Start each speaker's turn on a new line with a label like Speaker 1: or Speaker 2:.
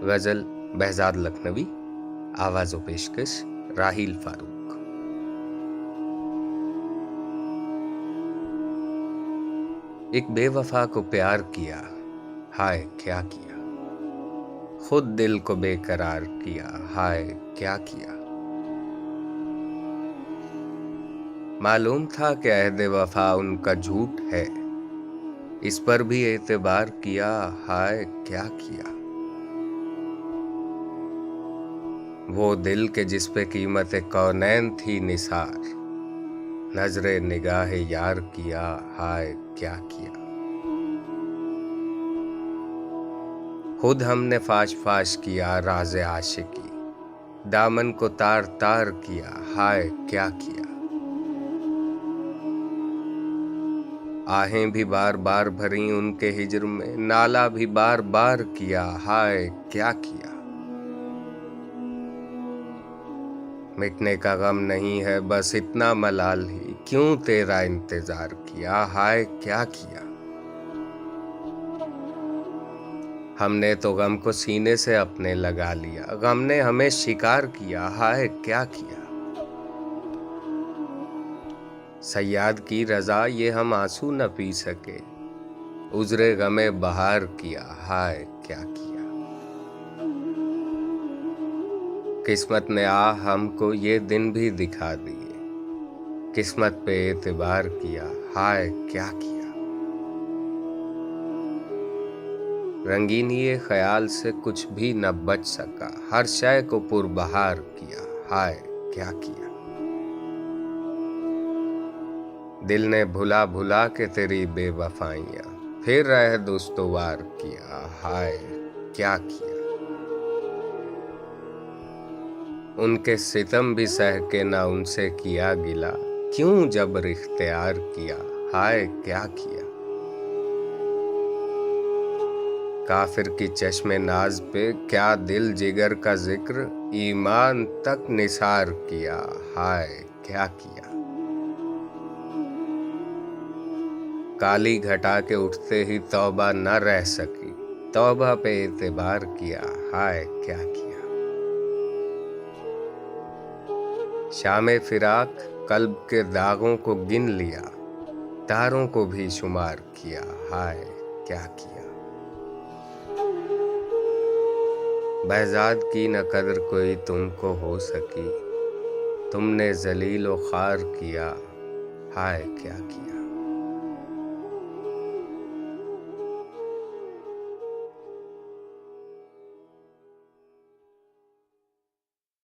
Speaker 1: غزل Behzad لکھنوی، آواز و پیشکش راحیل فاروق۔ ایک بے وفا کو پیار کیا، ہائے کیا کیا، خود دل کو بے قرار کیا، ہائے کیا کیا۔ معلوم تھا کہ عہد وفا ان کا جھوٹ ہے، اس پر بھی اعتبار کیا، ہائے کیا کیا۔ وہ دل کے جس پہ قیمت کونین تھی نثار، نظر نگاہ یار کیا، ہائے کیا کیا۔ خود ہم نے فاش فاش کیا راز عاشقی، دامن کو تار تار کیا، ہائے کیا کیا۔ آہیں بھی بار بار بھریں ان کے ہجر میں، نالہ بھی بار بار کیا، ہائے کیا کیا۔ مٹنے کا غم نہیں ہے بس اتنا ملال ہی، کیوں تیرا انتظار کیا، ہائے کیا کیا۔ ہم نے تو غم کو سینے سے اپنے لگا لیا، غم نے ہمیں شکار کیا، ہائے کیا کیا۔ صیاد کی رضا یہ ہم آنسو نہ پی سکے، عذر غم بہار کیا، ہائے کیا کیا۔ قسمت نے ہم کو یہ دن بھی دکھا دیے، قسمت پہ اعتبار کیا، ہائے کیا کیا۔ رنگینی خیال سے کچھ بھی نہ بچ سکا، ہر شے کو پربہار کیا، ہائے کیا کیا۔ دل نے بھلا بھلا کے تیری بے وفائیاں، پھر عہد استوار کیا، ہائے کیا کیا۔ ان کے ستم بھی سہ کے نہ ان سے کیا گلا، کیوں جبر اختیار کیا، ہائے کیا کیا۔ کافر کی چشم ناز پہ کیا دل جگر کا ذکر، ایمان تک نثار کیا، ہائے کیا کیا۔ کالی گھٹا کے اٹھتے ہی توبہ نہ رہ سکی، توبہ پہ اعتبار کیا، ہائے کیا کیا۔ شام فراق قلب کے داغوں کو گن لیا، تاروں کو بھی شمار کیا، ہائے کیا کیا۔ بہزاد کی نہ قدر کوئی تم کو ہو سکی، تم نے ذلیل و خوار کیا، ہائے کیا کیا۔